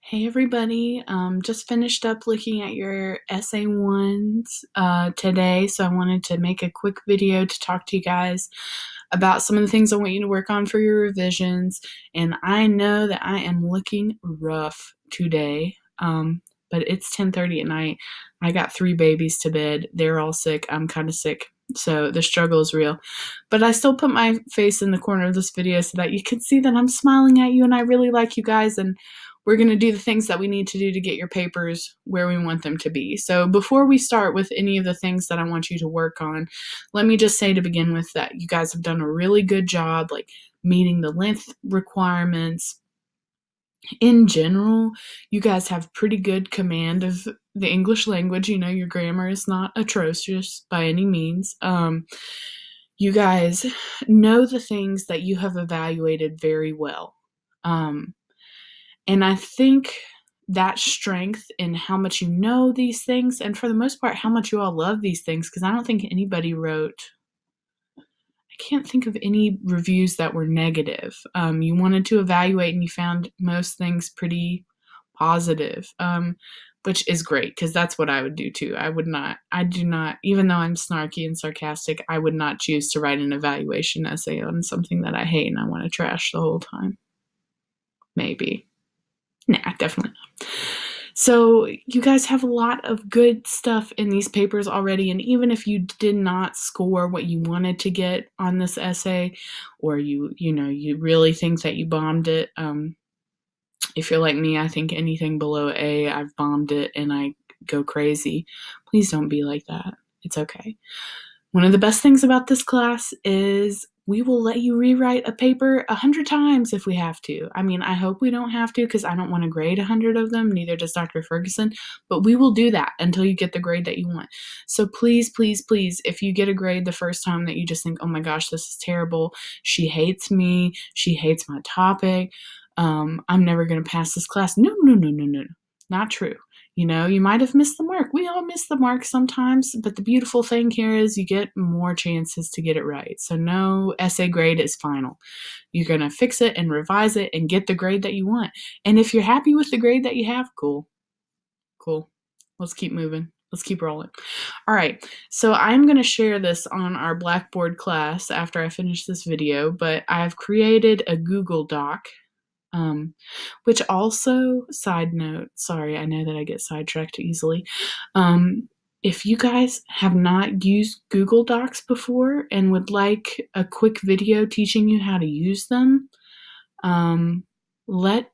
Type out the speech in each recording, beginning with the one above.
Hey everybody, just finished up looking at your essay ones today, so I wanted to make a quick video to talk to you guys about some of the things I want you to work on for your revisions. And I know that I am looking rough today, but it's 10:30 at night. I got 3 babies to bed. They're all sick. I'm kind of sick. So the struggle is real. But I still put my face in the corner of this video so that you can see that I'm smiling at you and I really like you guys, and we're going to do the things that we need to do to get your papers where we want them to be. So before we start with any of the things that I want you to work on, let me just say to begin with that you guys have done a really good job, like meeting the length requirements. In general, you guys have pretty good command of the English language. You know, your grammar is not atrocious by any means. You guys know the things that you have evaluated very well. And I think that strength in how much you know these things, and for the most part, how much you all love these things, because I don't think anybody wrote, I can't think of any reviews that were negative. You wanted to evaluate and you found most things pretty positive, which is great, because that's what I would do too. I do not, even though I'm snarky and sarcastic, I would not choose to write an evaluation essay on something that I hate and I want to trash the whole time. Maybe. Nah, definitely not. So you guys have a lot of good stuff in these papers already, and even if you did not score what you wanted to get on this essay, or you really think that you bombed it, if you're like me, I think anything below A, I've bombed it and I go crazy. Please don't be like that. It's okay. One of the best things about this class is we will let you rewrite a paper 100 times if we have to. I mean, I hope we don't have to, because I don't want to grade 100 of them, neither does Dr. Ferguson, but we will do that until you get the grade that you want. So please, please, please, if you get a grade the first time that you just think, oh my gosh, this is terrible, she hates me, she hates my topic, I'm never going to pass this class. No, no, no, no, no, not true. You know, you might have missed the mark. We all miss the mark sometimes, but the beautiful thing here is you get more chances to get it right. So no essay grade is final. You're going to fix it and revise it and get the grade that you want. And if you're happy with the grade that you have, cool. Cool. Let's keep moving. Let's keep rolling. All right, so I'm going to share this on our Blackboard class after I finish this video, but I've created a Google Doc. Which also, side note, sorry, I know that I get sidetracked easily. If you guys have not used Google Docs before and would like a quick video teaching you how to use them, let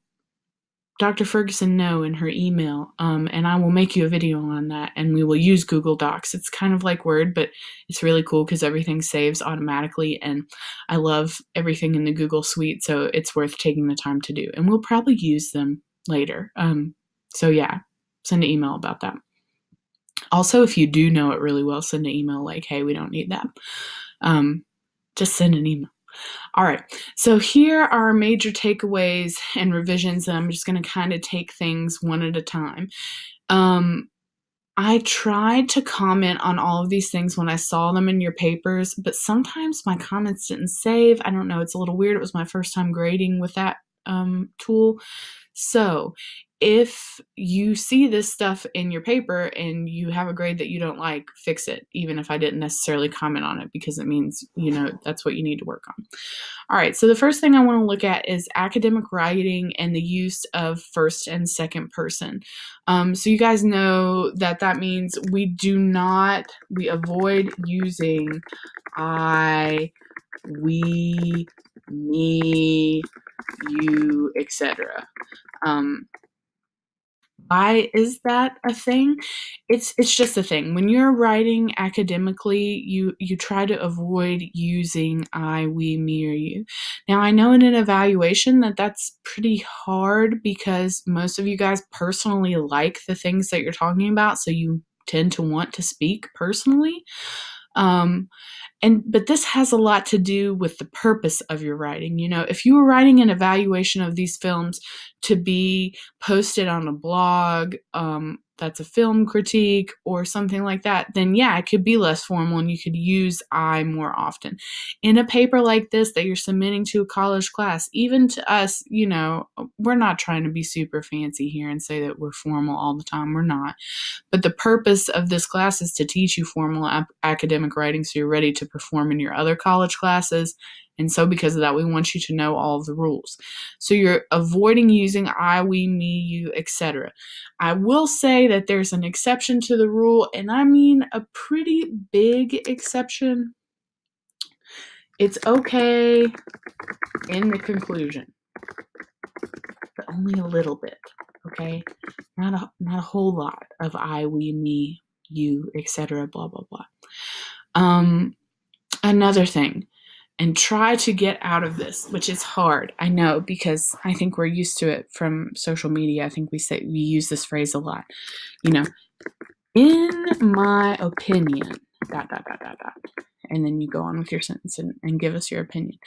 Dr. Ferguson know in her email, and I will make you a video on that, and we will use Google Docs. It's kind of like Word, but it's really cool because everything saves automatically, and I love everything in the Google Suite, so it's worth taking the time to do. And we'll probably use them later. So yeah, send an email about that. Also, if you do know it really well, send an email like, hey, we don't need that. Just send an email. All right, so here are our major takeaways and revisions, and I'm just going to kind of take things one at a time. I tried to comment on all of these things when I saw them in your papers, but sometimes my comments didn't save. I don't know, it's a little weird. It was my first time grading with that tool. So if you see this stuff in your paper and you have a grade that you don't like, fix it, even if I didn't necessarily comment on it, because it means, you know, that's what you need to work on. All right, so the first thing I want to look at is academic writing and the use of first and second person. So you guys know that that means we avoid using I, we, me, you, etc. Why is that a thing? It's just a thing. When you're writing academically, you try to avoid using I, we, me, or you. Now, I know in an evaluation that that's pretty hard because most of you guys personally like the things that you're talking about, so you tend to want to speak personally. But this has a lot to do with the purpose of your writing. You know, if you were writing an evaluation of these films to be posted on a blog, that's a film critique or something like that, then yeah, it could be less formal and you could use I more often. In a paper like this that you're submitting to a college class, even to us, we're not trying to be super fancy here and say that we're formal all the time. We're not. But the purpose of this class is to teach you formal academic writing so you're ready to perform in your other college classes. And so because of that, we want you to know all of the rules. So you're avoiding using I, we, me, you, etc. I will say that there's an exception to the rule, and I mean a pretty big exception. It's okay in the conclusion, but only a little bit, okay? Not a whole lot of I, we, me, you, etc. blah blah blah. Another thing, and try to get out of this, which is hard, I know, because I think we're used to it from social media. I think we use this phrase a lot. In my opinion, ... and then you go on with your sentence and give us your opinion.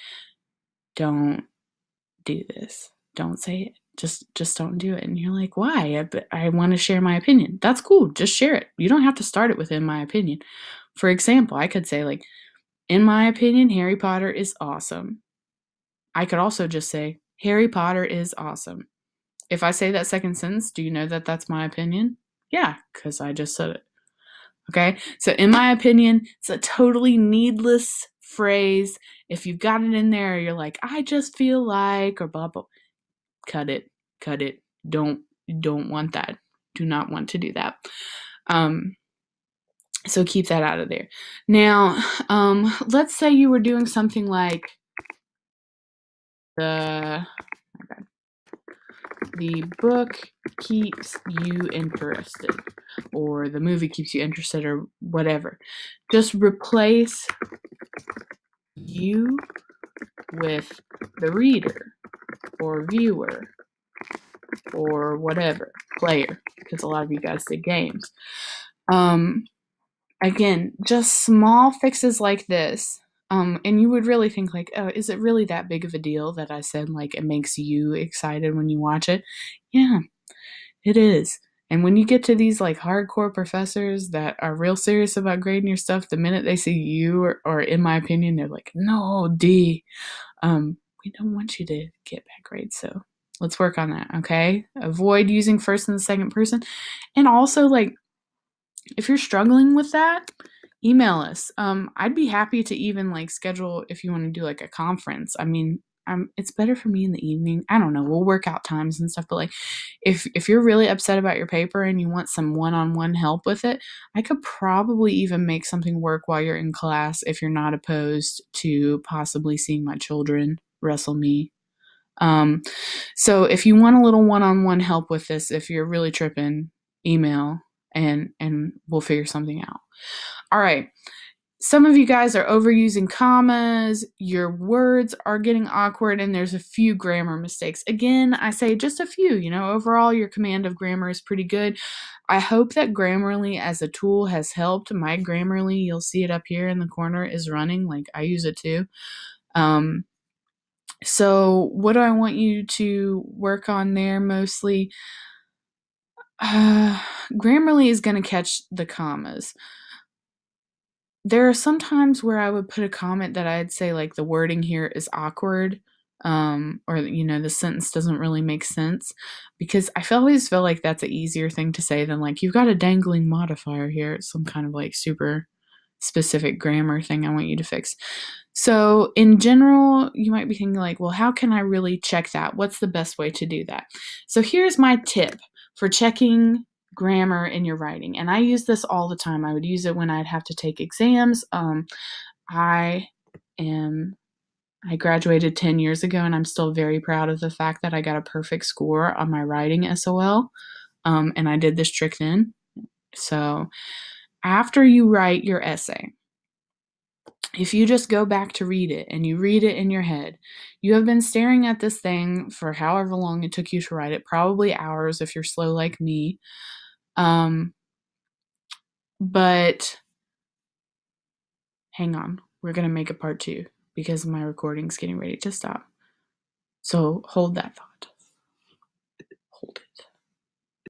Don't do this. Don't say it. Just don't do it. And you're like, why? I want to share my opinion. That's cool. Just share it. You don't have to start it with in my opinion. For example, I could say like, in my opinion, Harry Potter is awesome. I could also just say, Harry Potter is awesome. If I say that second sentence, do you know that that's my opinion? Yeah, because I just said it. Okay? So in my opinion, it's a totally needless phrase. If you've got it in there, you're like, I just feel like, or blah, blah. Cut it. Don't want that. Do not want to do that. So keep that out of there. Now, let's say you were doing something like the book keeps you interested, or the movie keeps you interested, or whatever. Just replace you with the reader, or viewer, or whatever, player, because a lot of you guys did games. Again, just small fixes like this. And you would really think like, oh, is it really that big of a deal that I said like it makes you excited when you watch it? Yeah, it is. And when you get to these like hardcore professors that are real serious about grading your stuff, the minute they see you, or in my opinion, they're like, no, D, we don't want you to get bad grades. So let's work on that, okay? Avoid using first and the second person. And also like, if you're struggling with that, email us. I'd be happy to even like schedule if you want to do like a conference. I mean, it's better for me in the evening. I don't know. We'll work out times and stuff. But like, if you're really upset about your paper and you want some one-on-one help with it, I could probably even make something work while you're in class if you're not opposed to possibly seeing my children wrestle me. So if you want a little one-on-one help with this, if you're really tripping, email and we'll figure something out. All right. Some of you guys are overusing commas, your words are getting awkward, and there's a few grammar mistakes. Again, I say just a few, overall your command of grammar is pretty good. I hope that Grammarly as a tool has helped. My Grammarly, you'll see it up here in the corner, is running. Like I use it too. So what do I want you to work on there mostly? Grammarly is going to catch the commas. There are some times where I would put a comment that I'd say like the wording here is awkward, or the sentence doesn't really make sense, because I always feel like that's an easier thing to say than like you've got a dangling modifier here. It's some kind of like super specific grammar thing I want you to fix. So in general, you might be thinking like, well, how can I really check that? What's the best way to do that? So here's my tip for checking grammar in your writing. And I use this all the time. I would use it when I'd have to take exams. I graduated 10 years ago, and I'm still very proud of the fact that I got a perfect score on my writing SOL. And I did this trick then. So after you write your essay, if you just go back to read it and you read it in your head, you have been staring at this thing for however long it took you to write it, probably hours if you're slow like me. But hang on, we're going to make a part 2 because my recording's getting ready to stop. So hold that thought.